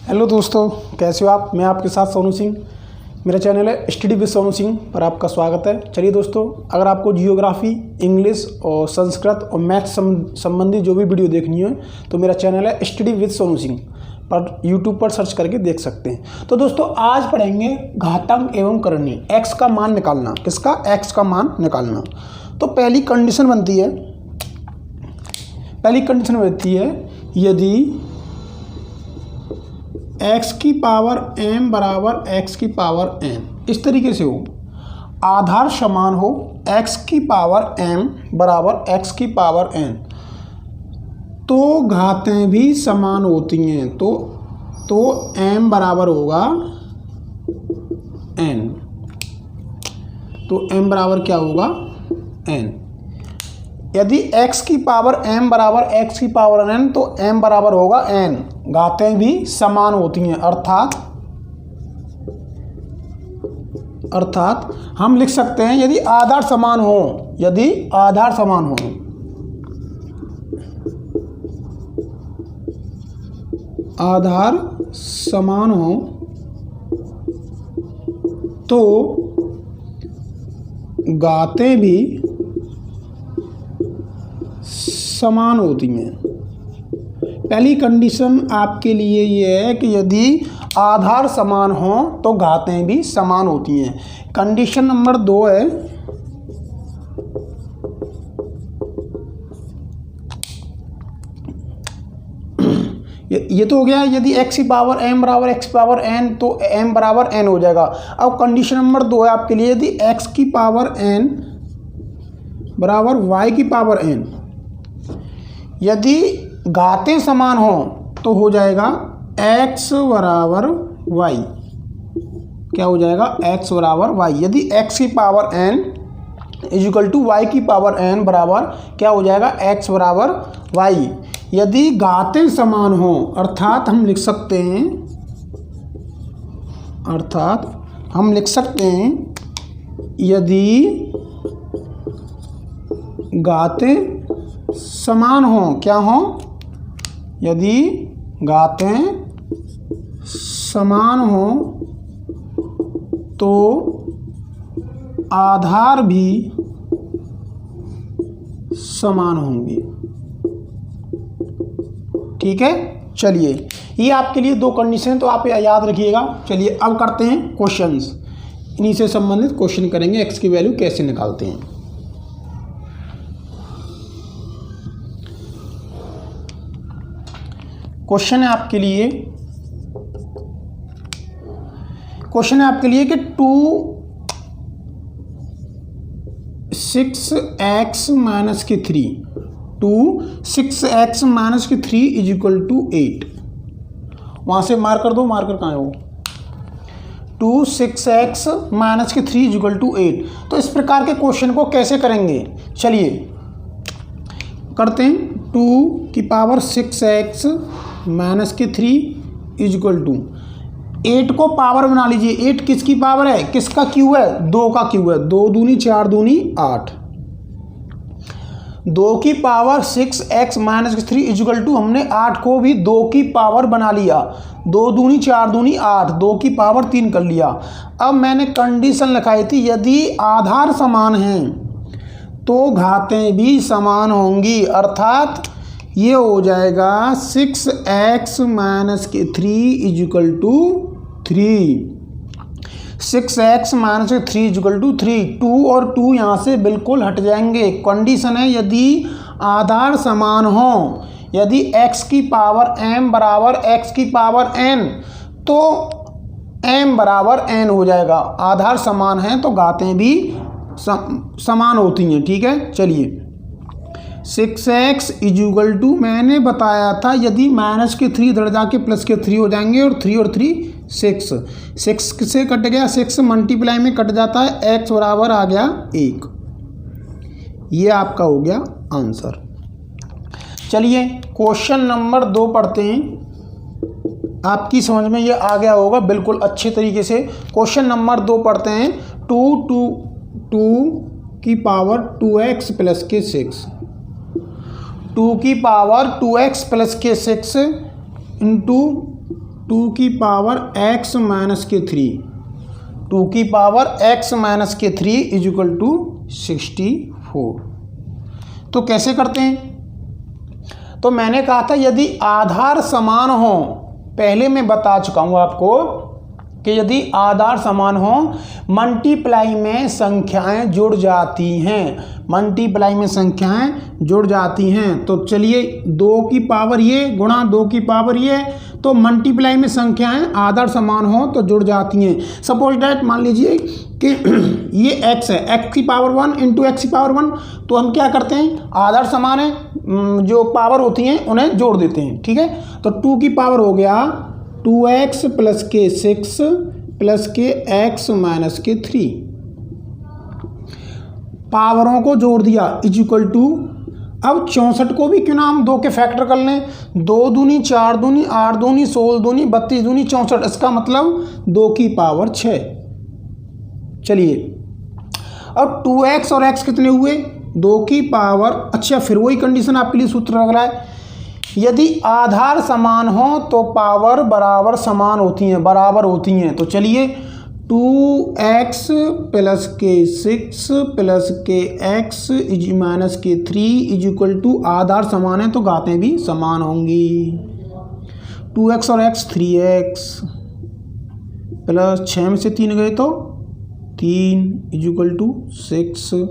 Hello दोस्तों, कैसे हो आप। मैं आपके साथ सोनू सिंह। मेरा चैनल है स्टडी विद सोनू सिंह पर आपका स्वागत है। चलिए दोस्तों, अगर आपको जियोग्राफी, इंग्लिश और संस्कृत और मैथ्स संबंधी जो भी वीडियो देखनी है तो मेरा चैनल है स्टडी विद सोनू सिंह पर यूट्यूब पर सर्च करके देख सकते हैं। तो दोस्तों आज पढ़ेंगे घातांक एवं करणीय, एक्स का मान निकालना। किसका? एक्स का मान निकालना। तो पहली कंडीशन बनती है यदि x की पावर m बराबर x की पावर n, इस तरीके से हो, आधार समान हो, x की पावर m बराबर x की पावर n, तो घातें भी समान होती हैं। तो m बराबर होगा n। तो m बराबर क्या होगा? n। यदि x की पावर m बराबर x की पावर n, तो m बराबर होगा n। घातें भी समान होती हैं, अर्थात हम लिख सकते हैं यदि आधार समान हो, आधार समान हो तो घातें भी समान होती हैं। पहली कंडीशन आपके लिए ये है कि यदि आधार समान हो तो घातें भी समान होती हैं। कंडीशन नंबर 2 है ये तो हो गया यदि x की पावर m बराबर x की पावर n, तो m बराबर n हो जाएगा। अब कंडीशन नंबर 2 है आपके लिए, यदि x की पावर n बराबर y की पावर n, यदि घातें समान हो तो हो जाएगा x बराबर y। क्या हो जाएगा? x बराबर y। यदि x की power n is equal to y की पावर n बराबर क्या हो जाएगा? x बराबर y। यदि घातें समान हो, अर्थात हम लिख सकते हैं यदि घातें समान हो, क्या हो? यदि घातें समान हो तो आधार भी समान होंगे। ठीक है, चलिए ये आपके लिए 2 कंडीशन तो आप याद रखिएगा। चलिए अब करते हैं क्वेश्चंस। इन्हीं से संबंधित क्वेश्चन करेंगे, एक्स की वैल्यू कैसे निकालते हैं। क्वेश्चन है आपके लिए कि 6x माइनस के 3 इज इक्वल टू 8। वहाँ से मार्कर दो, मार्कर कहाँ है वो? 6x माइनस के 3 इज इक्वल टू 8। तो इस प्रकार के क्वेश्चन को कैसे करेंगे? चलिए करते हैं। 2 की पावर 6x माइनस के 3 इज इक्वल टू 8 को पावर बना लीजिए। 8 किसकी पावर है? किसका क्यू है? 2 का क्यू है। 2 दूनी 4 दूनी 8। 2 की पावर 6x माइनस के 3 इज इक्वल टू, हमने 8 को भी 2 की पावर बना लिया। 2 दूनी 4 दूनी 8, 2 की पावर 3 कर लिया। अब मैंने कंडीशन लिखाई थी यदि आधार समान हैं तो घातें भी समान होंगी, अर्थात ये हो जाएगा 6x माइनस के 3 is equal to 3। 6x minus के 3 इज इक्वल टू 3। 2 और 2 यहाँ से बिल्कुल हट जाएंगे। कंडीशन है यदि आधार समान हो, यदि x की पावर m बराबर x की पावर n, तो m बराबर n हो जाएगा। आधार समान है तो घातें भी समान होती हैं। ठीक है, चलिए 6x इज इक्वल टू, मैंने बताया था यदि माइनस के 3 इधर जाके प्लस के 3 हो जाएंगे, और 3 और 3 6 से कट गया, 6 मल्टीप्लाई में कट जाता है, x बराबर आ गया 1। ये आपका हो गया आंसर। चलिए क्वेश्चन नंबर 2 पढ़ते हैं। आपकी समझ में ये आ गया होगा बिल्कुल अच्छे तरीके से। क्वेश्चन नंबर 2 पढ़ते हैं। 2 की पावर 2x प्लस के 6, 2 की पावर 2x प्लस के 6 इंटू 2 की पावर x माइनस के 3, 2 की पावर x माइनस के 3 इज इक्वल टू 64। तो कैसे करते हैं? तो मैंने कहा था यदि आधार समान हो, पहले मैं बता चुका हूँ आपको कि यदि आधार समान हो मल्टीप्लाई में संख्याएं जुड़ जाती हैं, मल्टीप्लाई में संख्याएं जुड़ जाती हैं। तो चलिए 2 की पावर ये गुणा 2 की पावर ये, तो मल्टीप्लाई में संख्याएं आधार समान हो तो जुड़ जाती हैं। सपोज डैट मान लीजिए कि ये x है, x की पावर 1 इंटू एक्स की पावर 1, तो हम क्या करते हैं, आधार समान है, जो पावर होती हैं उन्हें जोड़ देते हैं। ठीक है, तो 2 की पावर हो गया 2x प्लस के 6 प्लस के x माइनस के 3, पावरों को जोड़ दिया इज इक्वल टू, अब 64 को भी क्यों ना हम 2 के फैक्टर कर लें, 2 दूनी 4 दूनी 8 दूनी 16 दूनी 32 दूनी 64, इसका मतलब 2 की पावर 6। चलिए अब 2x और x कितने हुए, 2 की पावर, अच्छा फिर वही कंडीशन आपके लिए सूत्र लग रहा है, यदि आधार समान हो तो पावर बराबर समान होती हैं, बराबर होती हैं। तो चलिए 2x प्लस के 6 प्लस के x इज माइनस के 3 इज इक्वल टू, आधार समान है तो घातें भी समान होंगी। 2x और x 3x प्लस 6 में से 3 गए तो 3 is equal to 6,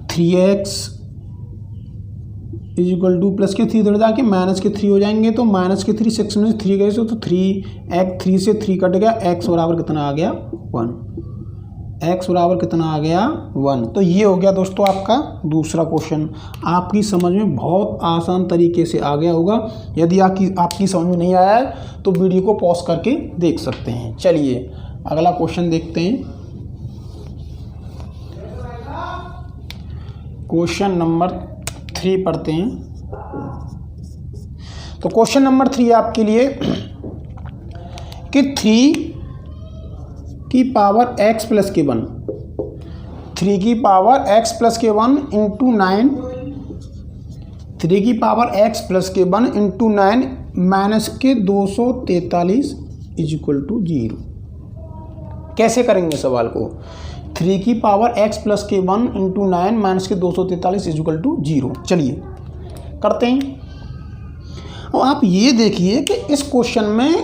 3x is equal to plus के 3 इधर जाके माइनस के 3 हो जाएंगे, तो माइनस के 3 6 में से 3 गए तो 3 से 3 कट गया, x बराबर कितना आ गया 1, x बराबर कितना आ गया 1। तो ये हो गया दोस्तों आपका दूसरा क्वेश्चन, आपकी समझ में बहुत आसान तरीके से आ गया होगा। यदि आपकी समझ में नहीं आया है तो वीडियो को पॉज करके देख सकते हैं। चलिए अगला क्वेश्चन देखते हैं, क्वेश्चन नंबर 3 पढ़ते हैं। तो क्वेश्चन नंबर 3 आपके लिए कि 3 की पावर x प्लस के 1, 3 की पावर x प्लस के 1 इंटू 9, 3 की पावर x प्लस के 1 इंटू 9 माइनस के 243 इज इक्वल टू 0। कैसे करेंगे सवाल को, 3 की पावर x प्लस के 1 इंटू 9 माइनस के 243 इज इक्वल टू 0। चलिए करते हैं। और आप ये देखिए कि इस क्वेश्चन में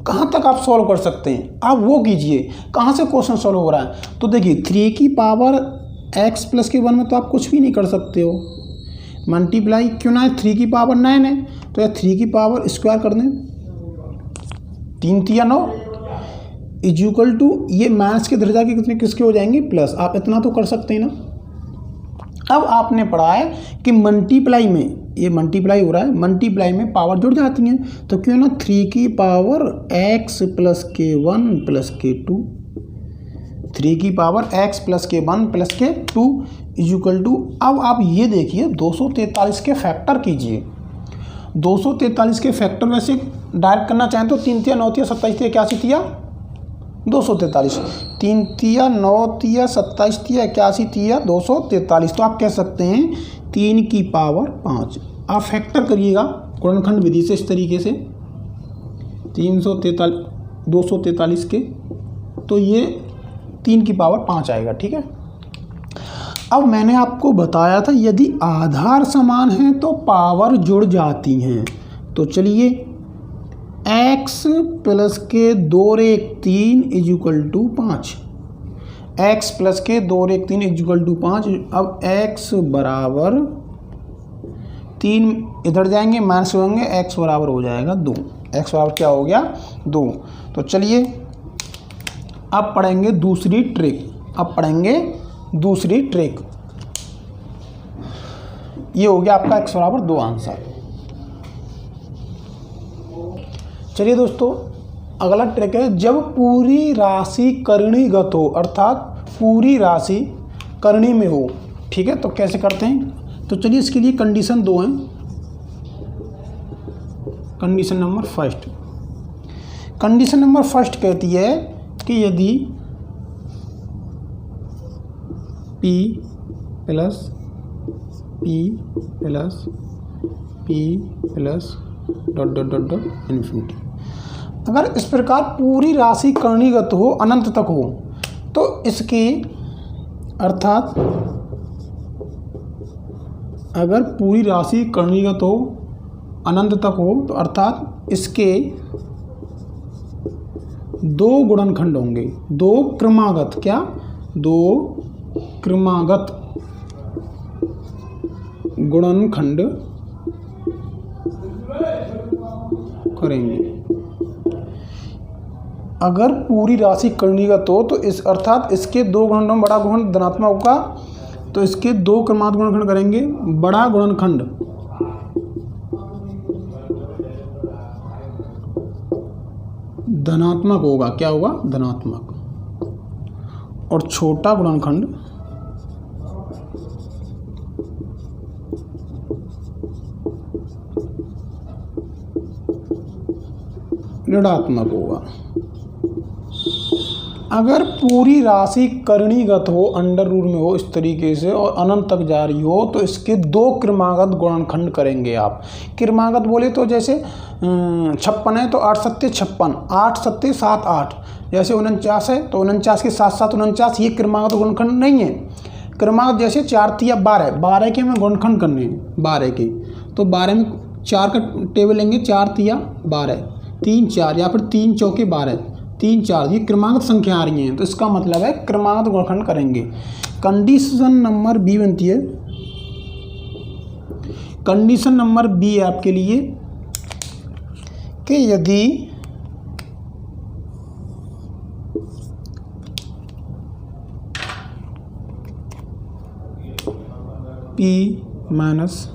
कहाँ तक आप सॉल्व कर सकते हैं, आप वो कीजिए कहाँ से क्वेश्चन सॉल्व हो रहा है। तो देखिए 3 की पावर x प्लस के 1 में तो आप कुछ भी नहीं कर सकते हो, मल्टीप्लाई क्यों ना है, 3 की पावर 9 है तो या 3 की पावर स्क्वायर कर दें, 3 3 9 इज इक्वल टू, ये माइनस के दर्जा के कितने किसके हो जाएंगे प्लस, आप इतना तो कर सकते हैं ना। अब आपने पढ़ा है कि मल्टीप्लाई में, ये मल्टीप्लाई हो रहा है, मल्टीप्लाई में पावर जुड़ जाती हैं, तो क्यों ना 3 की पावर x प्लस के 1 प्लस के 2, 3 की पावर x प्लस के 1 प्लस के 2 इज इक्वल टू, अब आप ये देखिए 243 के फैक्टर कीजिए, 243 के फैक्टर वैसे डायरेक्ट करना चाहें तो 3 3 9 3 27 3 81 3 243, 3 3 9 3 27 3 81 3 243, तो आप कह सकते हैं 3 की पावर 5। आप फैक्टर करिएगा गुणनखंड विधि से इस तरीके से 243 के, तो ये 3 की पावर 5 आएगा। ठीक है, अब मैंने आपको बताया था यदि आधार समान हैं तो पावर जुड़ जाती हैं। तो चलिए x प्लस के 2 रेख 3 is equal to 5, x plus के 2 रेख 3 इज इक्वल टू 5। अब x बराबर 3 इधर जाएंगे माइनस होंगे, x बराबर हो जाएगा 2, x बराबर क्या हो गया 2। तो चलिए अब पढ़ेंगे दूसरी ट्रिक, अब पढ़ेंगे दूसरी ट्रिक। ये हो गया आपका x बराबर 2 आंसर। चलिए दोस्तों अगला ट्रिक है, जब पूरी राशि करणीगत हो, अर्थात पूरी राशि करणी में हो। ठीक है, तो कैसे करते हैं, तो चलिए इसके लिए कंडीशन 2 हैं। Condition number first, condition number first कहती है कि यदि p plus p plus p plus dot dot dot dot infinity, अगर इस प्रकार पूरी राशि करणीगत हो, अनंत तक हो, तो इसकी अर्थात अगर पूरी राशि करणीगत हो, अनंत तक हो, तो अर्थात इसके दो गुणनखंड होंगे, दो क्रमागत, क्या, दो क्रमागत गुणनखंड करेंगे। अगर पूरी राशि करणीगत हो तो इस अर्थात इसके दो गुणनखंड में बड़ा गुणनखंड धनात्मक होगा, तो इसके दो क्रमागत गुणनखंड करेंगे, बड़ा गुणनखंड धनात्मक होगा, क्या होगा, धनात्मक, और छोटा गुणनखंड ऋणात्मक होगा। अगर पूरी राशि करणीगत हो, अंडर रूट में हो इस तरीके से और अनंत तक जा रही हो, तो इसके दो क्रमागत गुणनखंड करेंगे आप। क्रमागत बोले तो जैसे 56 है तो 8 सत्ते 56, 8 सत्ते 7 8, जैसे 49 है तो 49 के साथ साथ 49, ये क्रमागत गुणनखंड नहीं है। क्रमागत जैसे 4 तिया 12, 12 के हमें गुणनखंड करने हैं, 12 के, तो 12 में 4 का टेबल लेंगे, 4 तिया 12, 3 4, या फिर 3 चौके 12, 3 4, ये क्रमागत संख्या आ रही हैं, तो इसका मतलब है क्रमागत गुणनखंड करेंगे। कंडीशन नंबर बी बनती है, कंडीशन नंबर बी है आपके लिए कि यदि P minus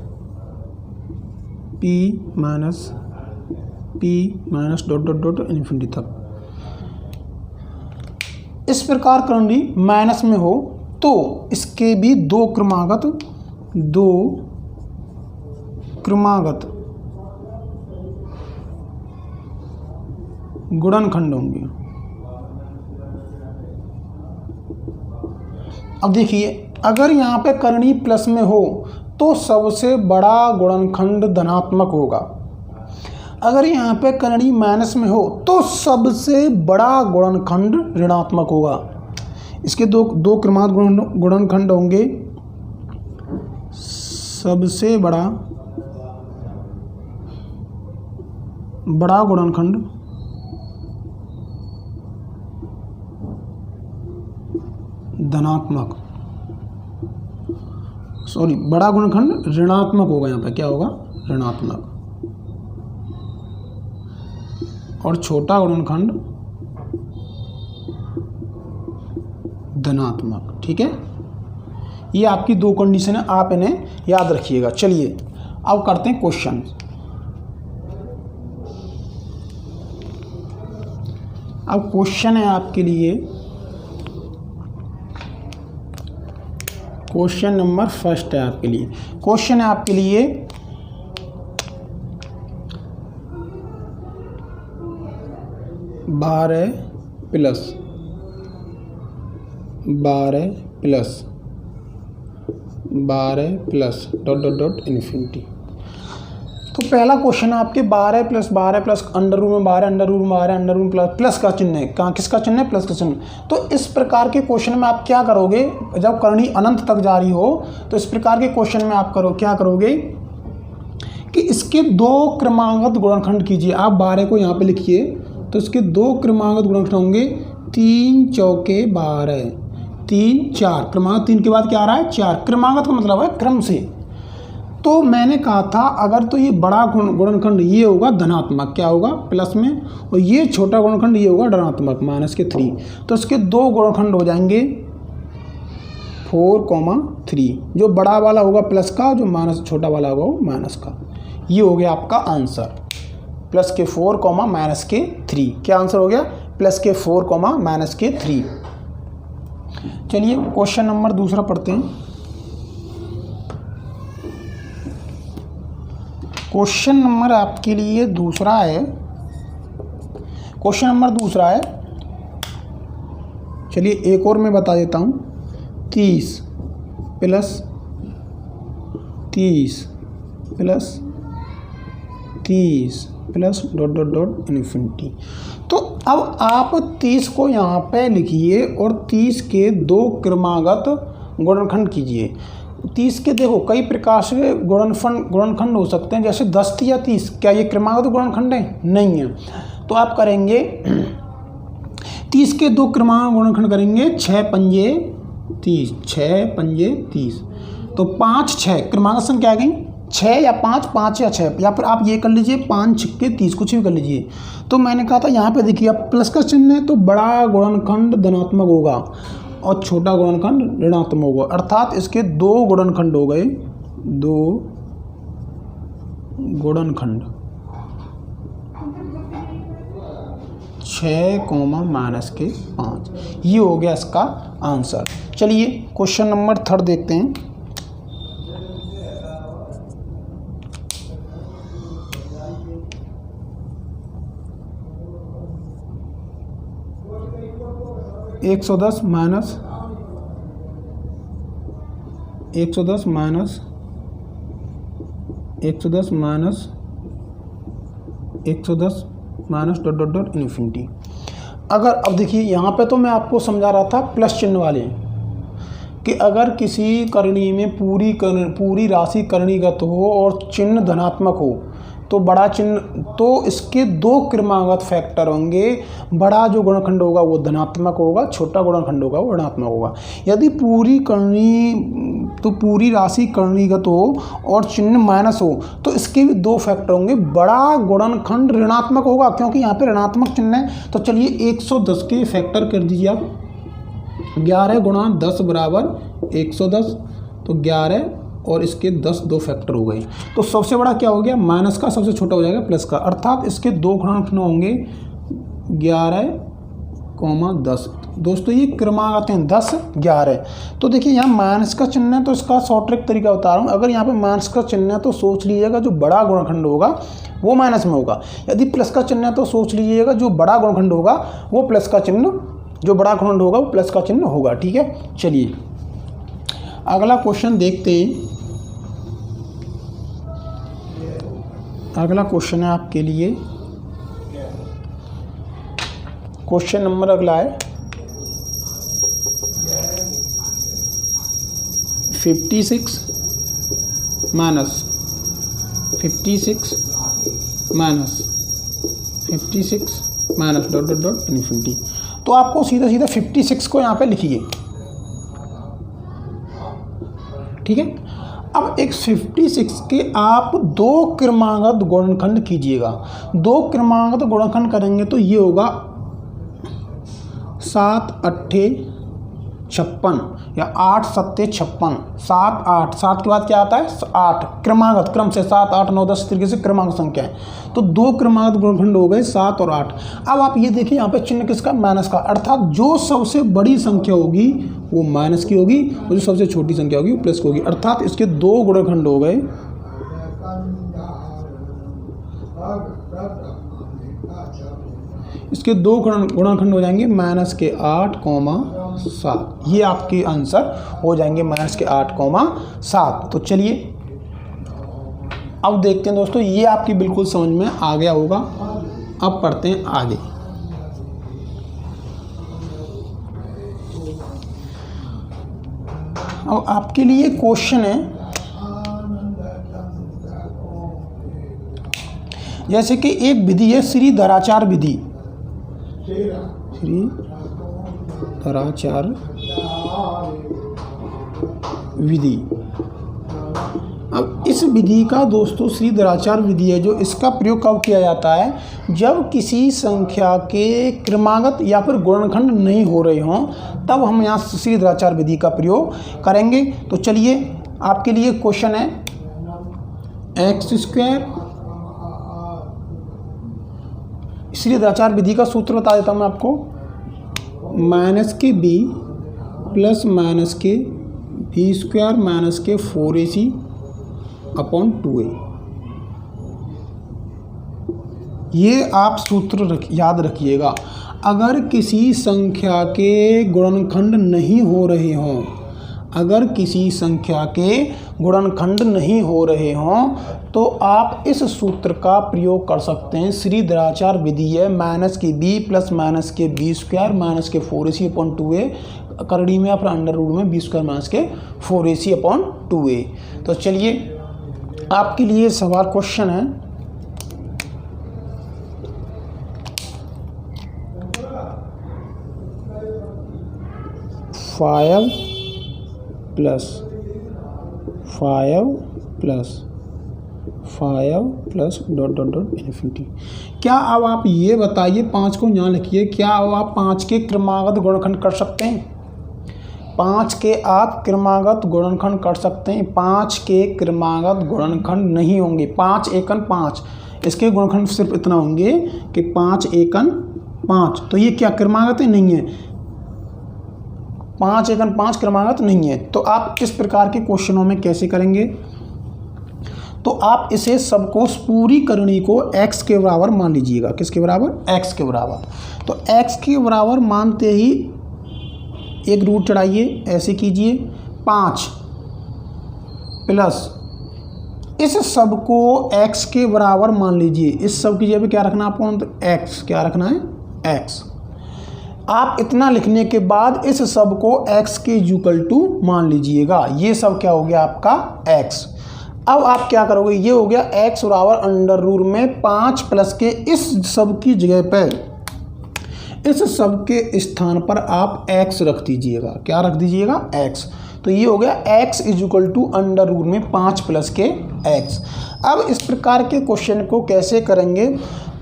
dot dot dot infinity तक इस प्रकार करंडी माइनस में हो, तो इसके भी दो क्रमागत गुणनखंड होंगे। अब देखिए, अगर यहाँ पे करणी प्लस में हो तो सबसे बड़ा गुणनखंड धनात्मक होगा, अगर यहाँ पे करणी माइनस में हो तो सबसे बड़ा गुणनखंड ऋणात्मक होगा। इसके दो क्रमागत गुणनखंड होंगे, सबसे बड़ा गुणनखंड धनात्मक, सॉरी, बड़ा गुणनखंड ऋणात्मक होगा, यहाँ पे क्या होगा, ऋणात्मक, और छोटा गुणनखंड धनात्मक। ठीक है, ये आपकी दो कंडीशन है, आप इन्हें याद रखिएगा। चलिए अब करते हैं क्वेश्चन। अब क्वेश्चन है आपके लिए, क्वेश्चन नंबर फर्स्ट है आपके लिए, क्वेश्चन है आपके लिए 12 plus dot dot dot infinity. तो पहला क्वेश्चन है आपके 12 प्लस अंडर रूट में 12, अंडर रूट में 12, अंडर रूट में प्लस का चिन्ह है, कहाँ किसका चिन्ह है, प्लस का चिन्ह। तो इस प्रकार के क्वेश्चन में आप क्या करोगे, जब करणी अनंत तक जा रही हो तो इस प्रकार के क्वेश्चन में आप क्या करोगे कि इसके दो क्रमागत गुणनखंड कीजिए। आप 12 को यहाँ पे लिखिए, तो इसके दो क्रमागत गुणनखंड होंगे, 3 चौके 12, 3 4, क्रमागत 3 के बाद क्या आ रहा है, 4, क्रमागत का मतलब है क्रम से। तो मैंने कहा था अगर तो ये बड़ा गुणनखंड ये होगा धनात्मक, क्या होगा, प्लस में, और ये छोटा गुणनखंड ये होगा ऋणात्मक, -3। तो इसके दो गुणनखंड हो जाएंगे 4,3, जो बड़ा वाला होगा प्लस का, जो माइनस छोटा वाला होगा वो माइनस का। ये हो गया आपका आंसर, +4, -3। क्या आंसर हो गया, +4, -3। चलिए क्वेश्चन नंबर दूसरा पढ़ते हैं। क्वेश्चन नंबर आपके लिए दूसरा है, क्वेश्चन नंबर दूसरा है, चलिए एक और मैं बता देता हूँ, 30 plus 30 plus dot dot dot infinity. तो अब आप 30 को यहाँ पे लिखिए और 30 के दो क्रमागत गुणनखंड कीजिए। 30 के देखो कई प्रकार से गुणनखंड हो सकते हैं, जैसे 10 या 30, क्या ये क्रमागत गुणनखंड है? नहीं है। तो आप करेंगे 30 के दो क्रमागत गुणनखंड करेंगे, 6 पंजे 30, 6 पंजे 30, तो 5 6 क्रमागत संख्या आ गई, 6 या 5, 5 या 6, या फिर आप ये कर लीजिए 5 6 30, कुछ भी कर लीजिए। तो मैंने कहा था यहाँ पे देखिए, अब प्लस का चिन्ह है तो बड़ा गुणनखंड धनात्मक होगा और छोटा गुणनखंड ऋणात्मक होगा, अर्थात इसके दो गुणनखंड हो गए, 2 गुणनखंड, 6 -5, ये हो गया इसका आंसर। चलिए क्वेश्चन नंबर 3 देखते हैं। एक सौ दस minus 110 minus dot dot dot infinity. अगर अब देखिए यहाँ पे तो मैं आपको समझा रहा था प्लस चिन्ह वाले, कि अगर किसी करणी में पूरी राशि करणीगत हो और चिन्ह धनात्मक हो तो बड़ा चिन्ह, तो इसके दो क्रमागत फैक्टर होंगे, बड़ा जो गुणनखंड होगा वो धनात्मक होगा, छोटा गुणनखंड होगा वो ऋणात्मक होगा। यदि पूरी राशि करणीगत हो और चिन्ह माइनस हो तो इसके भी दो फैक्टर होंगे, बड़ा गुणनखंड ऋणात्मक होगा क्योंकि यहाँ पे ऋणात्मक चिन्ह है। तो चलिए 110 के फैक्टर कर दीजिए आप, 11 गुणा 10 बराबर 110, तो 11 और इसके 10 दो फैक्टर हो गए। तो सबसे बड़ा क्या हो गया? माइनस का, सबसे छोटा हो जाएगा प्लस का, अर्थात इसके दो गुणनखंड होंगे 11, 10। दोस्तों ये क्रमागत हैं 10, 11। तो देखिए यहाँ माइनस का चिन्ह है तो इसका शॉर्ट ट्रिक तरीका बता रहा हूँ। अगर यहाँ पे माइनस का चिन्ह है तो सोच लीजिएगा जो बड़ा गुणनखंड होगा वो माइनस में होगा, यदि प्लस का चिन्ह है तो सोच लीजिएगा जो बड़ा गुणनखंड होगा वो प्लस का चिन्ह, जो बड़ा गुणनखंड होगा वो प्लस का चिन्ह होगा। ठीक है, चलिए अगला क्वेश्चन देखते हैं। अगला क्वेश्चन है आपके लिए, क्वेश्चन नंबर अगला है 56 minus 56 minus dot dot dot infinity. तो आपको सीधा सीधा 56 को यहाँ पे लिखिए, ठीक है। अब एक 56 के आप दो क्रमागत गुणनखंड कीजिएगा। दो क्रमागत गुणनखंड करेंगे तो ये होगा 7 8 56 या 8 7 56, 7 8, 7 के बाद क्या आता है 8, क्रमागत क्रम से 7 8 9 10 तरीके से क्रमागत संख्या है। तो दो क्रमागत गुणनखंड हो गए 7 और 8। अब आप ये देखिए यहाँ पे चिन्ह किसका? माइनस का, अर्थात जो सबसे बड़ी संख्या होगी वो माइनस की होगी और जो सबसे छोटी संख्या होगी वो प्लस की होगी, अर्थात इसके दो गुणनखंड हो गए, इसके दो गुणनखंड हो जाएंगे माइनस के 8, 7। ये आपके आंसर हो जाएंगे माइनस के 8, 7। तो चलिए अब देखते हैं दोस्तों, ये आपकी बिल्कुल समझ में आ गया होगा। अब पढ़ते हैं आगे। अब आपके लिए क्वेश्चन है, जैसे कि एक विधि है श्रीधराचार्य विधि, श्रीधराचार्य विधि। अब इस विधि का दोस्तों श्रीधराचार्य विधि है जो इसका प्रयोग कब किया जाता है? जब किसी संख्या के क्रमागत या फिर गुणनखंड नहीं हो रहे हों तब हम यहाँ श्रीधराचार्य विधि का प्रयोग करेंगे। तो चलिए आपके लिए क्वेश्चन है x², श्रीधराचार्य विधि का सूत्र बता देता हूँ मैं आपको, -b प्लस -b² माइनस के 4ac अपॉन 2a। ये आप सूत्र याद रखिएगा। अगर किसी संख्या के गुणनखंड नहीं हो रहे हों, अगर किसी संख्या के गुणनखंड नहीं हो रहे हों तो आप इस सूत्र का प्रयोग कर सकते हैं। श्रीधराचार्य विधि है माइनस के बी प्लस माइनस के बी स्क्वायर माइनस के 4ac/2a, करड़ी में या फिर अंडर रूट में बी स्क्वायर माइनस के 4ac/2a। तो चलिए आपके लिए सवाल क्वेश्चन है, five plus dot dot dot infinity. क्या अब आप ये बताइए, 5 को यहाँ लिखिए, क्या अब आप 5 के क्रमागत गुणनखंड कर सकते हैं? 5 के आप क्रमागत गुणनखंड कर सकते हैं? 5 के क्रमागत गुणनखंड नहीं होंगे। 5 एकन 5, इसके गुणनखंड सिर्फ इतना होंगे कि 5 एकन 5। तो ये क्या क्रमागत है? नहीं है। 5 एकन 5 क्रमागत नहीं है। तो आप इस प्रकार के क्वेश्चनों में कैसे करेंगे? तो आप इसे सबको पूरी करनी को x के बराबर मान लीजिएगा। किसके बराबर? x के बराबर। तो x के बराबर मानते ही एक रूट चढ़ाइए, ऐसे कीजिए 5 प्लस इस सब को x के बराबर मान लीजिए। इस सब की जगह पे क्या रखना है आपको? तो x क्या रखना है? x। आप इतना लिखने के बाद इस सब को x के इक्वल टू मान लीजिएगा। ये सब क्या हो गया आपका? x। अब आप क्या करोगे? ये हो गया x बराबर अंडर रूट में 5 प्लस के इस सब की जगह पर, इस सब के स्थान पर आप x रख दीजिएगा। क्या रख दीजिएगा? x। तो ये हो गया x equal to under root में 5 प्लस के x। अब इस प्रकार के क्वेश्चन को कैसे करेंगे?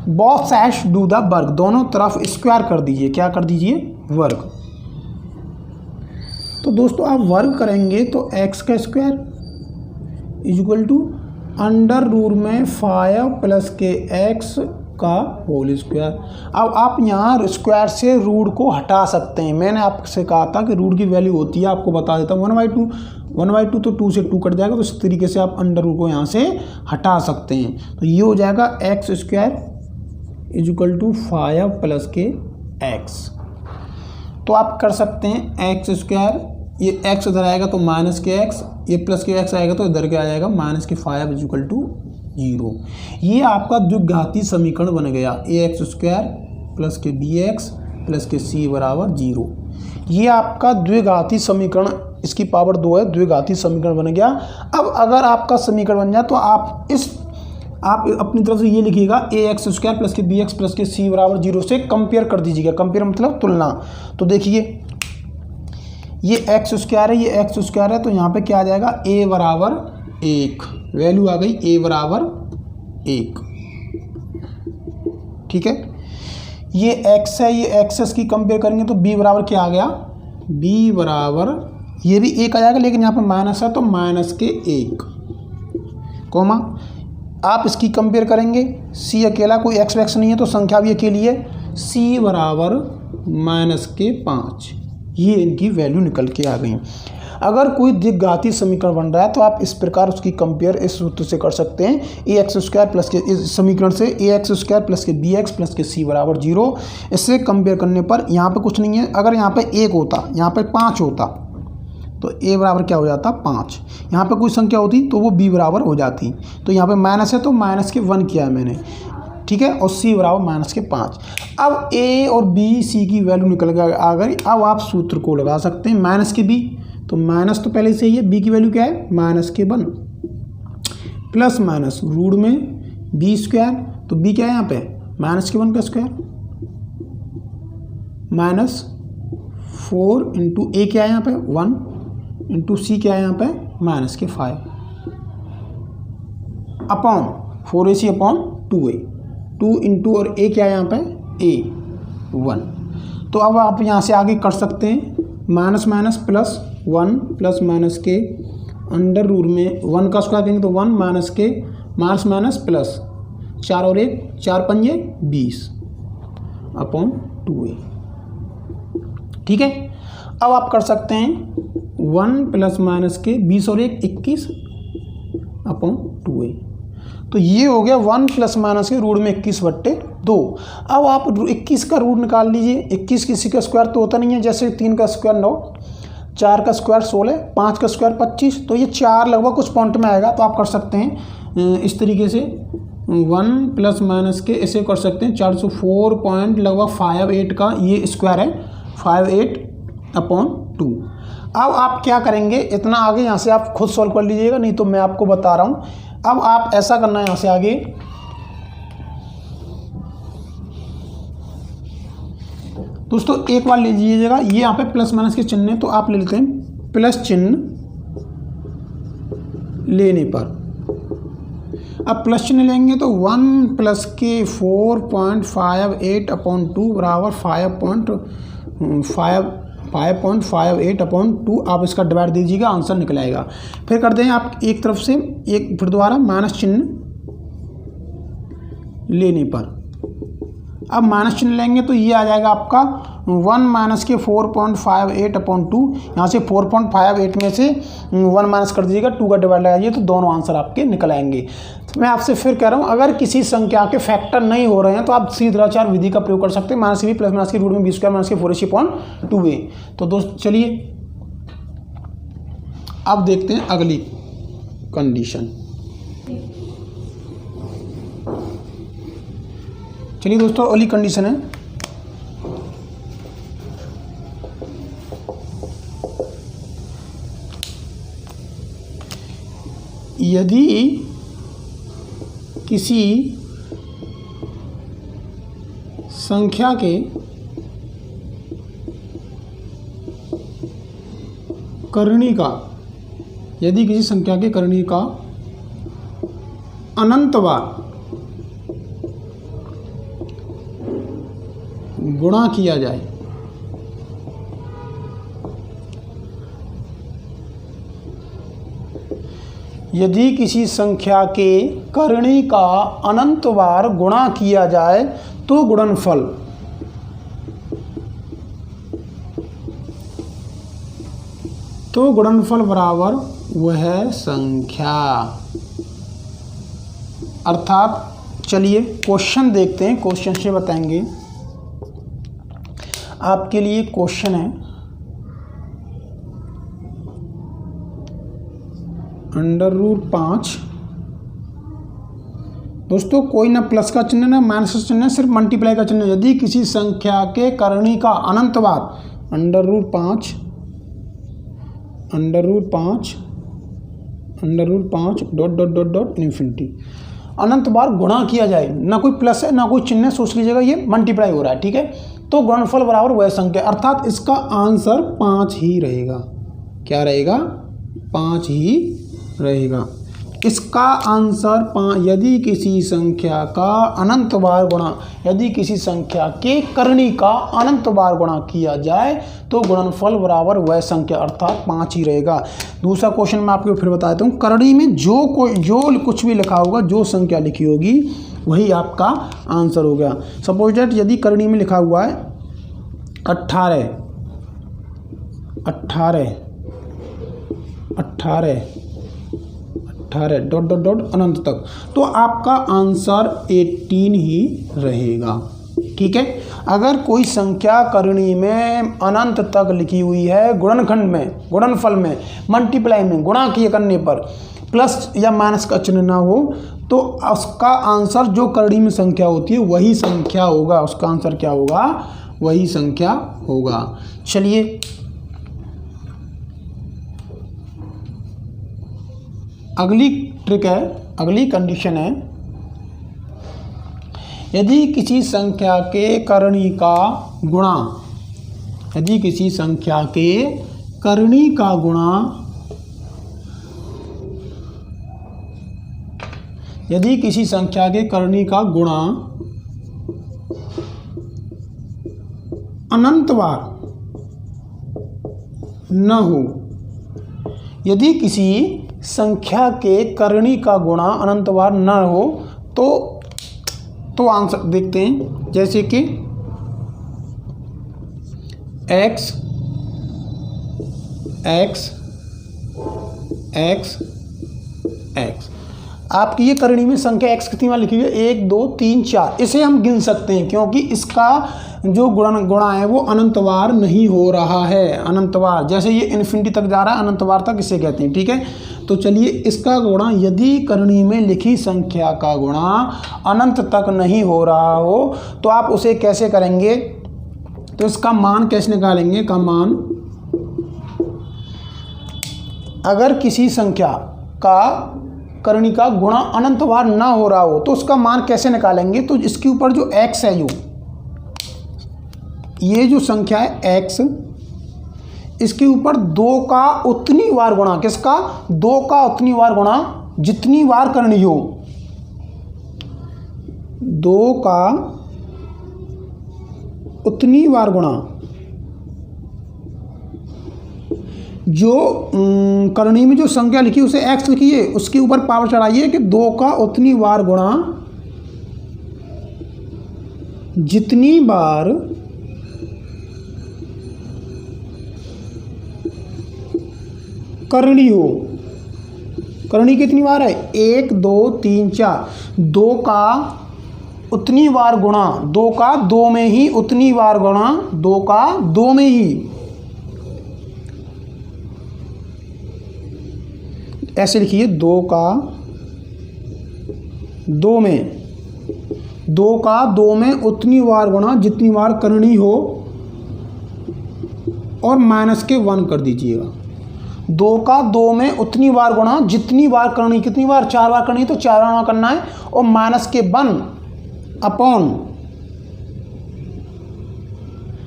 Both sides do the work, दोनों तरफ स्क्वायर कर दीजिए। क्या कर दीजिए? वर्ग। तो दोस्तों आप वर्ग करेंगे तो x का square equal to under root में 5 प्लस के x का होल स्क्वायर। अब आप यहाँ स्क्वायर से रूट को हटा सकते हैं। मैंने आपसे कहा था कि रूट की वैल्यू होती है, आपको बता देता हूँ 1/2। 1/2 तो 2 से 2 कट जाएगा, तो इस तरीके से आप अंडर रूट को यहाँ से हटा सकते हैं। तो ये हो जाएगा x square equal to 5 plus के x। तो आप कर सकते हैं x स्क्वायर, ये x इधर आएगा तो माइनस के x, ये प्लस के x आएगा तो इधर क्या आ जाएगा? माइनस के 5 इक्वल टू 0। ये आपका द्विघाती समीकरण बन गया। ax स्क्वायर प्लस के bx प्लस के c बराबर 0। ये आपका द्विघाती समीकरण, इसकी पावर 2 है, द्विघाती समीकरण बन गया। अब अगर आपका समीकरण बन जाए तो आप अपनी तरफ से ये लिखिएगा ax स्क्वायर प्लस के bx प्लस के c बराबर 0 से कंपेयर कर दीजिएगा। कंपेयर मतलब तुलना। तो देखिए ये x स्क्वायर है, ये x स्क्वायर है, तो यहाँ पे क्या आ जाएगा? a बराबर 1, वैल्यू आ गई a बराबर 1। ठीक है, ये x है, ये x की कंपेयर करेंगे तो b बराबर क्या आ गया? b बराबर ये भी 1 आ जाएगा, लेकिन यहाँ पे माइनस है तो माइनस के 1 कोमा। आप इसकी कंपेयर करेंगे, c अकेला, कोई x वैक्स नहीं है तो संख्या भी अकेली है, c बराबर माइनस के 5। ये इनकी वैल्यू निकल के आ गई। अगर कोई द्विघाती समीकरण बन रहा है तो आप इस प्रकार उसकी कंपेयर इस सूत्र से कर सकते हैं। ax स्क्वायर प्लस के इस समीकरण से ax स्क्वायर प्लस के bx प्लस के c बराबर 0। इससे कंपेयर करने पर यहाँ पे कुछ नहीं है। अगर यहाँ पे 1 होता, यहाँ पे 5 होता तो a बराबर क्या हो जाता? 5। यहाँ पे कोई संख्या होती तो वो b बराबर हो जाती। तो यहाँ पे माइनस है तो माइनस के 1 किया है मैंने, ठीक है, और c बराबर माइनस के 5। अब a और b c की वैल्यू निकल कर आ गई। अब आप सूत्र को लगा सकते हैं माइनस के b, तो माइनस तो पहले से ही है, b की वैल्यू क्या है? माइनस के 1 प्लस माइनस रूट में b स्क्वायर, तो b क्या है यहाँ पे? माइनस के 1 का स्क्वायर माइनस 4 इंटू a क्या है यहाँ पे? 1 इंटू c क्या है यहाँ पे? माइनस के 5 upon 4ac upon 2a। 2 into और a क्या है यहाँ पे? a 1। तो अब आप यहाँ से आगे कर सकते हैं minus minus plus 1 plus minus के अंडर रूट में 1 का स्क्वायर करेंगे तो 1 माइनस के माइनस माइनस प्लस 4 और 1 4 पंजे 20 अपॉन 2a। ठीक है, अब आप कर सकते हैं 1 प्लस माइनस के 20 और 1 21 अपॉन 2a। तो ये हो गया 1 प्लस माइनस के रूट में 21/2। अब आप 21 का रूट निकाल लीजिए। 21 किसी का स्क्वायर तो होता नहीं है, जैसे 3 का स्क्वायर 9, 4 का स्क्वायर 16, 5 का स्क्वायर 25, तो ये 4 लगभग कुछ पॉइंट में आएगा। तो आप कर सकते हैं इस तरीके से 1 प्लस माइनस के ऐसे कर सकते हैं 404 पॉइंट लगभग 58 का ये स्क्वायर है 58/2। अब आप क्या करेंगे, इतना आगे यहाँ से आप खुद सॉल्व कर लीजिएगा, नहीं तो मैं आपको बता रहा हूँ। अब आप ऐसा करना है यहाँ से आगे, दोस्तों एक बार ले लीजिएगा, ये यहाँ पे प्लस माइनस के चिन्ह है तो आप ले लेते हैं प्लस चिन्ह लेने पर। अब प्लस चिन्ह लेंगे तो 1 प्लस के 4.58/2 बराबर 5.58/2। आप इसका डिवाइड दीजिएगा, आंसर निकल आएगा। फिर कर दें आप एक तरफ से एक, फिर दोबारा माइनस चिन्ह लेने पर। अब माइनस चिन्ह लेंगे तो ये आ जाएगा आपका 1 माइनस के 4.58/2। यहाँ से 4.58 में से 1 माइनस कर दीजिएगा, 2 का डिवाइड लगाइए तो दोनों आंसर आपके निकल आएंगे। मैं आपसे फिर कह रहा हूँ, अगर किसी संख्या के फैक्टर नहीं हो रहे हैं तो आप सीधाचार विधि का प्रयोग कर सकते हैं। माइनस बी प्लस माइनस के रूट में b² माइनस के 4ac/2a। तो दोस्त चलिए अब देखते हैं अगली कंडीशन। चलिए दोस्तों अगली कंडीशन है, यदि किसी संख्या के करणिका अनंत बार गुणा किया जाए यदि किसी संख्या के करणी का अनंत बार गुणा किया जाए तो गुणनफल बराबर वह संख्या। अर्थात चलिए क्वेश्चन देखते हैं, क्वेश्चन से बताएंगे। आपके लिए क्वेश्चन है √5। दोस्तों कोई ना प्लस का चिन्ह ना माइनस का चिन्ह, सिर्फ मल्टीप्लाई का चिन्ह। यदि किसी संख्या के करणी का अनंत बार √5 इन्फिनिटी अनंत बार गुणा किया जाए, ना कोई प्लस है ना कोई चिन्ह है, सोच लीजिएगा ये मल्टीप्लाई हो रहा है, ठीक है। तो गुणनफल बराबर वह संख्या, अर्थात इसका आंसर 5 ही रहेगा। क्या रहेगा? 5 ही रहेगा। इसका आंसर 5। यदि किसी संख्या का अनंत बार गुणा, यदि किसी संख्या के करणी का अनंत बार गुणा किया जाए तो गुणनफल बराबर वह संख्या, अर्थात 5 ही रहेगा। दूसरा क्वेश्चन मैं आपको फिर बता देता हूँ। करणी में जो कुछ भी लिखा होगा, जो संख्या लिखी होगी वही आपका आंसर हो गया। सपोज दैट यदि करणी में लिखा हुआ है 18 अनंत तक, तो आपका आंसर 18 ही रहेगा, ठीक है। अगर कोई संख्या करणी में अनंत तक लिखी हुई है, गुणनखंड में, गुणनफल में, मल्टीप्लाई में, गुणा किए करने पर प्लस या माइनस का चिन्ह ना हो, तो उसका आंसर जो करणी में संख्या होती है वही संख्या होगा। उसका आंसर क्या होगा? वही संख्या होगा। चलिए अगली ट्रिक है, अगली कंडीशन है, यदि किसी संख्या के करणी का गुणा, यदि किसी संख्या के करणी का गुणा, यदि किसी संख्या के करणी का गुणा अनंत बार न हो, यदि किसी संख्या के करणी का गुणा अनंत बार न हो तो आंसर देखते हैं। जैसे कि x x x x आपकी ये करणी में संख्या x कितनी बार लिखी हुई है, 1 2 3 4, इसे हम गिन सकते हैं क्योंकि इसका जो गुणा है वो अनंतवार नहीं हो रहा है। अनंतवार जैसे ये इन्फिनिटी तक जा रहा है, अनंतवार तक इसे कहते हैं। ठीक है, तो चलिए इसका गुणा, यदि करणी में लिखी संख्या का गुणा अनंत तक नहीं हो रहा हो तो आप उसे कैसे करेंगे, तो इसका मान कैसे निकालेंगे, का मान, अगर किसी संख्या का करणी का गुणा अनंत बार ना हो रहा हो तो उसका मान कैसे निकालेंगे, तो इसके ऊपर जो x है, जो ये जो संख्या है x, इसके ऊपर 2 का उतनी बार गुणा, किसका, 2 का उतनी बार गुणा जितनी बार करनी हो, 2 का उतनी बार गुणा, जो करणी में जो संख्या लिखी उसे x लिखिए, उसके ऊपर पावर चढ़ाइए कि 2 का उतनी बार गुणा जितनी बार करणी हो। करणी कितनी बार है, 1 2 3 4, 2 का उतनी बार गुणा, 2 का 2 में ही उतनी बार गुणा, 2 का 2 में ही, ऐसे लिखिए, 2 का 2 में, 2 का 2 में उतनी बार गुणा जितनी बार करनी हो, और माइनस के 1 कर दीजिएगा। 2 का 2 में उतनी बार गुणा जितनी बार करनी, कितनी बार, 4 बार करनी, तो 4 बार करना है, और माइनस के 1 अपॉन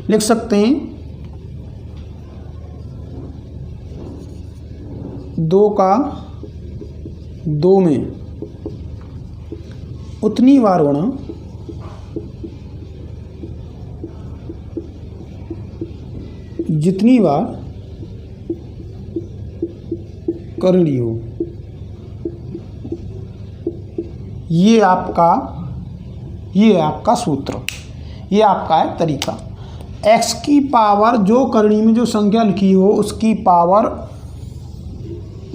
लिख सकते हैं 2 का 2 में उतनी बार गुणा जितनी बार करनी हो। ये आपका सूत्र, ये आपका है तरीका। x की पावर, जो करनी में जो संख्या लिखी हो उसकी पावर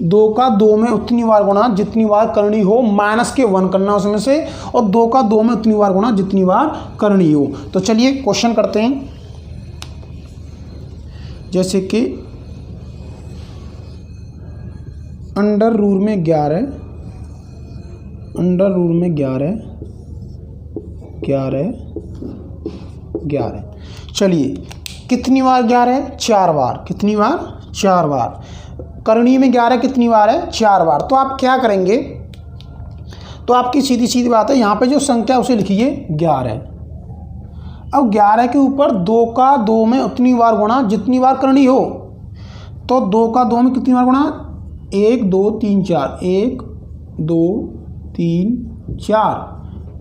2 का 2 में उतनी बार गुणा जितनी बार करनी हो, माइनस के 1 करना उसमें से, और 2 का 2 में उतनी बार गुणा जितनी बार करनी हो। तो चलिए क्वेश्चन करते हैं, जैसे कि अंडर रूट में 11, अंडर रूट में 11 11 11, चलिए कितनी बार 11, 4 बार, कितनी बार, 4 बार। करणी में 11 कितनी बार है, 4 बार। तो आप क्या करेंगे, तो आपकी सीधी सीधी बात है, यहाँ पे जो संख्या उसे लिखिए 11। अब 11 के ऊपर 2 का 2 में उतनी बार गुणा जितनी बार करनी हो, तो 2 का 2 में कितनी बार गुणा, 1 2 3 4, 1 2 3 4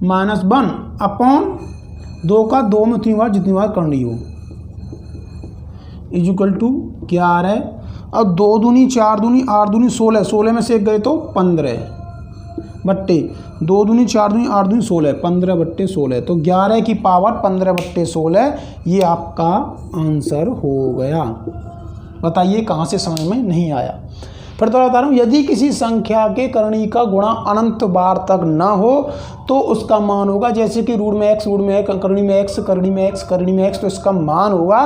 माइनस 1 अपॉन 2 का 2 में उतनी बार जितनी बार करनी हो, इक्वल टू 11। अब 2 दूनी 4 दूनी 8 दूनी 16, 16 में से 1 गए तो 15 बट्टे 2 दूनी 4 दूनी 8 दूनी 16, 15 बट्टे 16, तो 11 की पावर 15 बट्टे 16, ये आपका आंसर हो गया। बताइए कहाँ से समझ में नहीं आया। फिर तो बता रहा हूँ, यदि किसी संख्या के करणी का गुणा अनंत बार तक ना हो तो उसका मान होगा, जैसे कि रूट में x, रूट में x, करणी में x, करणी में x, करणी में x, तो इसका मान होगा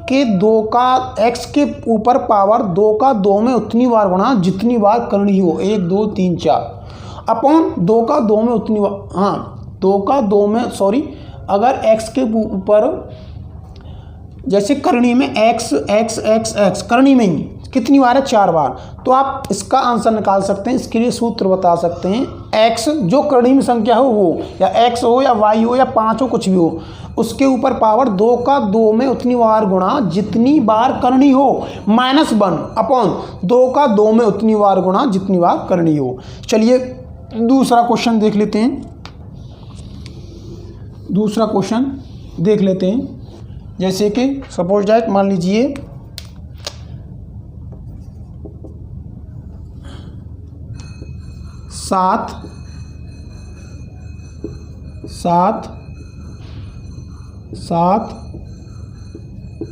कि 2 का x के ऊपर पावर 2 का 2 में उतनी बार गुणा जितनी बार करनी हो, 1 2 3 4 अपॉन 2 का 2 में उतनी बार, हाँ 2 का 2 में, सॉरी, अगर x के ऊपर, जैसे करणी में x x x x, करणी में ही कितनी बार है, 4 बार, तो आप इसका आंसर निकाल सकते हैं। इसके लिए सूत्र बता सकते हैं, x जो करणी में संख्या हो वो, या x हो या y हो या 5 हो, कुछ भी हो, उसके ऊपर पावर 2 का 2 में उतनी बार गुणा जितनी बार करनी हो, माइनस 1 अपॉन 2 का 2 में उतनी बार गुणा जितनी बार करनी हो। चलिए दूसरा क्वेश्चन देख लेते हैं, दूसरा क्वेश्चन देख लेते हैं। जैसे कि सपोज दैट, मान लीजिए 7 7 7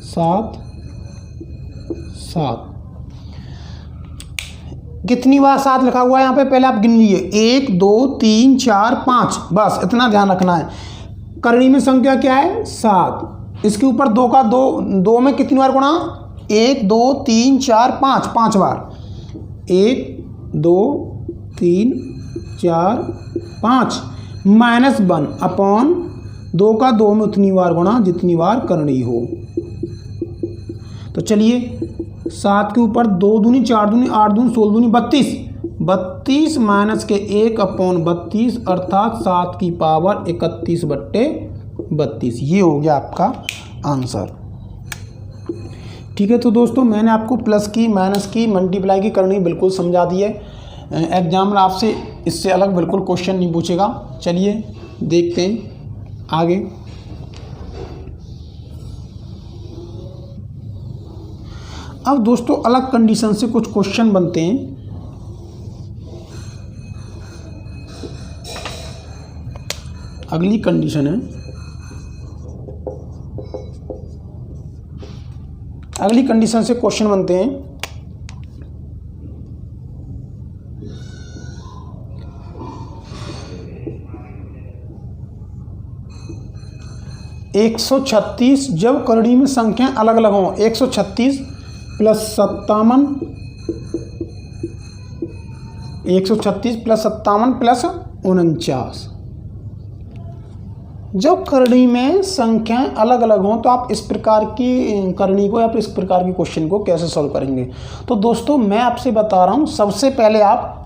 7 7, कितनी बार 7 लिखा हुआ है यहाँ पे, पहले आप गिन लीजिए, 1 2 3 4 5, बस इतना ध्यान रखना है। करणी में संख्या क्या है 7, इसके ऊपर 2 का 2 में कितनी बार गुणा, 1 2 3 4 5, 5 बार, 1 2 3 4 5 -1 अपॉन 2 का 2 में उतनी बार गुणा जितनी बार करनी हो। तो चलिए 7 के ऊपर 2 दूनी 4 दूनी 8 दूनी 16 दूनी 32, 32 माइनस के 1 अपॉन 32 अर्थात 7 की पावर 31/32, ये हो गया आपका आंसर। ठीक है, तो दोस्तों मैंने आपको प्लस की, माइनस की, मल्टीप्लाई की करनी बिल्कुल समझा दी है। एग्जाम में आपसे इससे अलग बिल्कुल क्वेश्चन नहीं पूछेगा। चलिए देखते हैं आगे। अब दोस्तों अलग कंडीशन से कुछ क्वेश्चन बनते हैं। अगली कंडीशन है, अगली कंडीशन से क्वेश्चन बनते हैं। एक 136 जब करणी में संख्या अलग अलग हों, 136 प्लस 57, 136 प्लस 57 प्लस 49, जब करणी में संख्याएं अलग अलग हों तो आप इस प्रकार की करणी को या फिर इस प्रकार की क्वेश्चन को कैसे सॉल्व करेंगे। तो दोस्तों मैं आपसे बता रहा हूं, सबसे पहले आप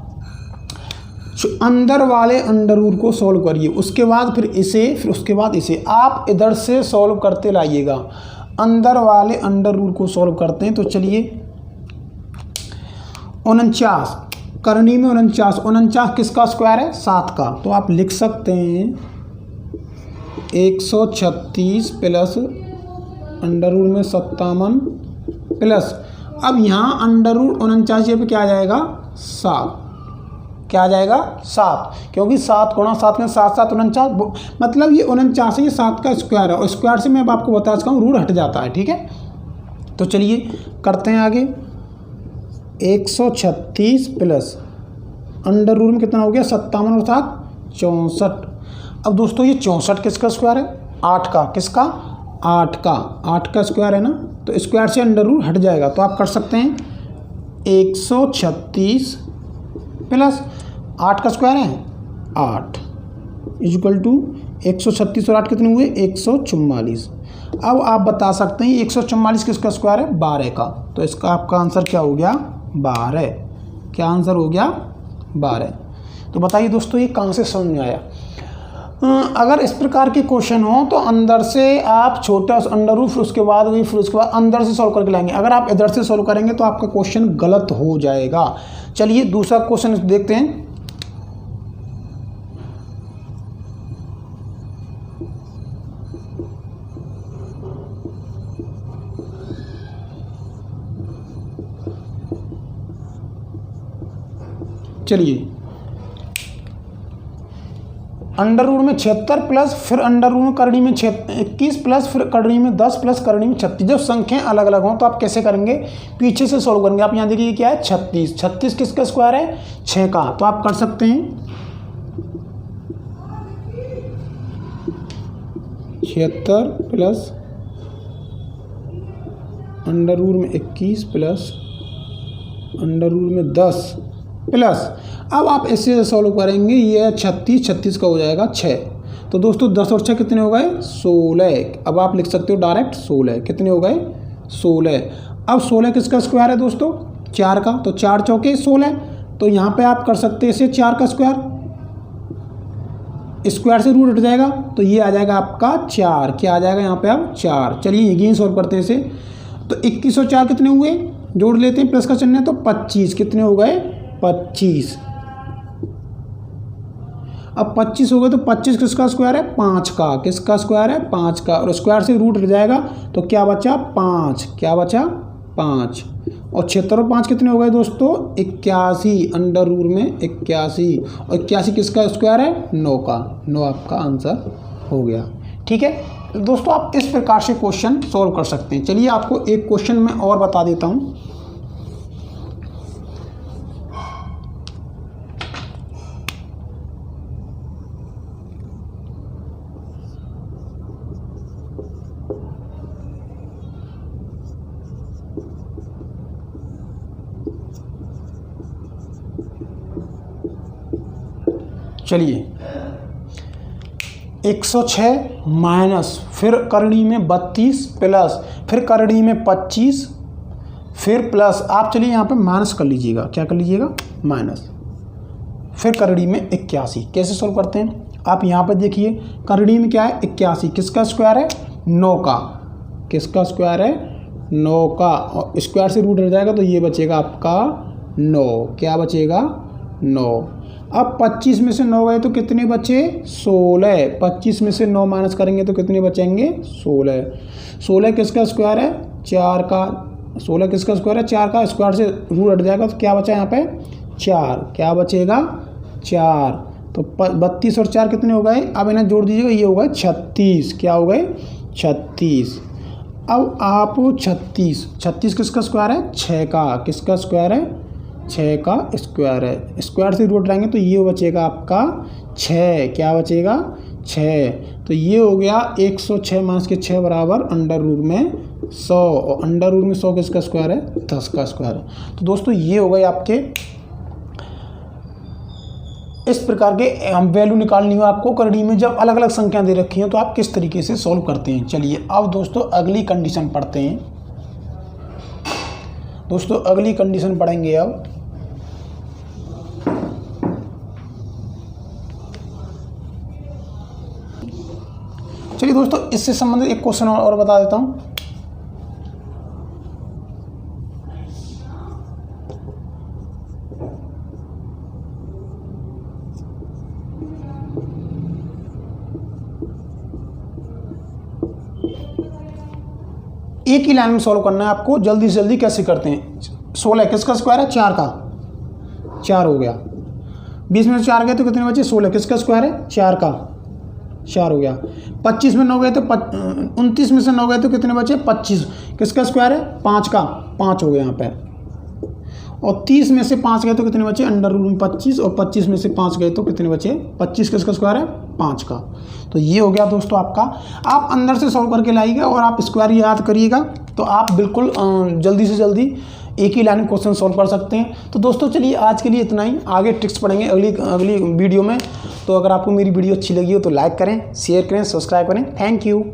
अंदर वाले अंडर रूट को सॉल्व करिए, उसके बाद फिर इसे, फिर उसके बाद इसे आप इधर से सॉल्व करते लाइएगा। अंदर वाले अंडर रूट को सॉल्व करते हैं। तो चलिए 49 करणी में 49 किसका स्क्वायर है 7 का, तो आप लिख सकते हैं 136 प्लस अंडर रूट में 57 प्लस, अब यहाँ अंडर रूट 49 पे क्या आ जाएगा 7, क्या आ जाएगा 7, क्योंकि 7 गुणा 7 में 7 7 49, मतलब ये 49 है, ये 7 का स्क्वायर है और स्क्वायर से मैं अब आपको बता चुका हूँ रूट हट जाता है। ठीक है, तो चलिए करते हैं आगे। 136 प्लस अंडर रूट में कितना हो गया 57 अर्थात 64। अब दोस्तों ये 64 किसका स्क्वायर है 8 का, किसका 8 का स्क्वायर है ना, तो स्क्वायर से अंडर रूट हट जाएगा। तो आप कर सकते हैं 136 प्लस 8 का स्क्वायर है 8 इक्वल टू 136 और 8 कितने हुए 144। अब आप बता सकते हैं 144 किसका स्क्वायर है 12 का, तो इसका आपका आंसर क्या हो गया 12। क्या आंसर हो गया 12। तो बताइए दोस्तों ये कहाँ से समझ में आया। अगर इस प्रकार के क्वेश्चन हो तो अंदर से आप छोटा अंडर रूट फिर उसके बाद वही फिर उसके बाद अंदर से सॉल्व करके लाएंगे। अगर आप इधर से सॉल्व करेंगे तो आपका क्वेश्चन गलत हो जाएगा। चलिए दूसरा क्वेश्चन देखते हैं। चलिए अंडर रूट में 76 प्लस फिर अंडर रूट में करणी में 21 प्लस फिर करणी में 10 प्लस करणी में 36, जब संख्याएं अलग अलग हों तो आप कैसे करेंगे पीछे से सॉल्व करेंगे। आप यहाँ देखिए क्या है 36 किसका स्क्वायर है 6 का, तो आप कर सकते हैं 76 प्लस अंडर रूट में 21 प्लस अंडर रूट में 10 प्लस, अब आप ऐसे सॉल्व करेंगे ये 36 का हो जाएगा 6। तो दोस्तों 10 और 6 कितने हो गए 16। अब आप लिख सकते हो डायरेक्ट 16 कितने हो गए 16। अब 16 किसका स्क्वायर है दोस्तों 4 का, तो 4 चौके 16। तो यहाँ पे आप कर सकते हैं इसे 4 का स्क्वायर, स्क्वायर से रूट हट जाएगा तो ये आ जाएगा आपका 4। क्या आ जाएगा यहाँ पे अब 4। चलिए यही सॉल्व करते हैं इसे। तो 21 और 4 कितने हुए जोड़ लेते हैं प्लस का चिन्ह है तो 25 कितने हो गए 25। अब 25 हो गए तो 25 किसका स्क्वायर है 5 का, किसका स्क्वायर है 5 का, और स्क्वायर से रूट हट जाएगा तो क्या बचा 5। क्या बचा 5 और 76 और 5 कितने हो गए दोस्तों 81। अंडर रूट में 81 और 81 किसका स्क्वायर है 9 का। 9 आपका आंसर हो गया। ठीक है दोस्तों आप इस प्रकार से क्वेश्चन सॉल्व कर सकते हैं। चलिए आपको एक क्वेश्चन मैं और बता देता हूँ। चलिए 106 माइनस, फिर करड़ी में 32 प्लस, फिर करड़ी में 25, फिर प्लस। आप चलिए यहाँ पे माइनस कर लीजिएगा, क्या कर लीजिएगा, माइनस, फिर करड़ी में 81। कैसे सोल्व करते हैं आप यहाँ पे देखिए, करड़ी में क्या है 81, किसका स्क्वायर है 9 का, किसका स्क्वायर है 9 का, और स्क्वायर से रूट हट जाएगा तो ये बचेगा आपका 9, क्या बचेगा 9। अब 25 में से 9 गए तो कितने बचे 16, 25 में से 9 माइनस करेंगे तो कितने बचेंगे 16, 16 किसका स्क्वायर है 4 का, 16 किसका स्क्वायर है 4 का, स्क्वायर से रूट हट जाएगा तो क्या बचा यहाँ पे 4, क्या बचेगा 4। तो 32 और 4 कितने हो गए, अब इन्हें जोड़ दीजिएगा, ये हो गए 36, क्या हो गए 36। अब आप 36 किसका स्क्वायर है 6 का, किसका स्क्वायर है 6 का स्क्वायर है, स्क्वायर से रूट लाएंगे तो ये बचेगा आपका 6, क्या बचेगा 6। तो ये हो गया 106 माइनस के 6 बराबर अंडर रूट में 100, और अंडर रूट में 100 किसका स्क्वायर है 10 का स्क्वायर। तो दोस्तों ये हो गए आपके, इस प्रकार के हम वैल्यू निकालनी हो आपको करड़ी में जब अलग अलग संख्या दे रखी हैं तो आप किस तरीके से सॉल्व करते हैं। चलिए अब दोस्तों अगली कंडीशन पढ़ते हैं। दोस्तों अगली कंडीशन पढ़ेंगे अब। चलिए दोस्तों इससे संबंधित एक क्वेश्चन और बता देता हूं। एक ही लाइन में सॉल्व करना है आपको, जल्दी से जल्दी कैसे करते हैं। 16 किसका स्क्वायर है 4 का, 4 हो गया, 20 में से 4 गए तो कितने बचे 16 किसका स्क्वायर है 4 का, 4 हो गया। 25 में 9 गए तो 29 में से 9 गए तो कितने बचे 25, किसका स्क्वायर है 5 का, 5 हो गया यहाँ पे। और 30 में से 5 गए तो कितने बचे अंडर रूट में 25, और 25 में से 5 गए तो कितने बचे 25, किसका स्क्वायर है 5 का। तो ये हो गया दोस्तों आपका। आप अंदर से सॉल्व करके लाइएगा और आप स्क्वायर याद करिएगा तो आप बिल्कुल जल्दी से जल्दी एक ही लाइन में क्वेश्चन सॉल्व कर सकते हैं। तो दोस्तों चलिए आज के लिए इतना ही, आगे ट्रिक्स पढ़ेंगे अगली वीडियो में। तो अगर आपको मेरी वीडियो अच्छी लगी हो तो लाइक करें, शेयर करें, सब्सक्राइब करें। Thank you.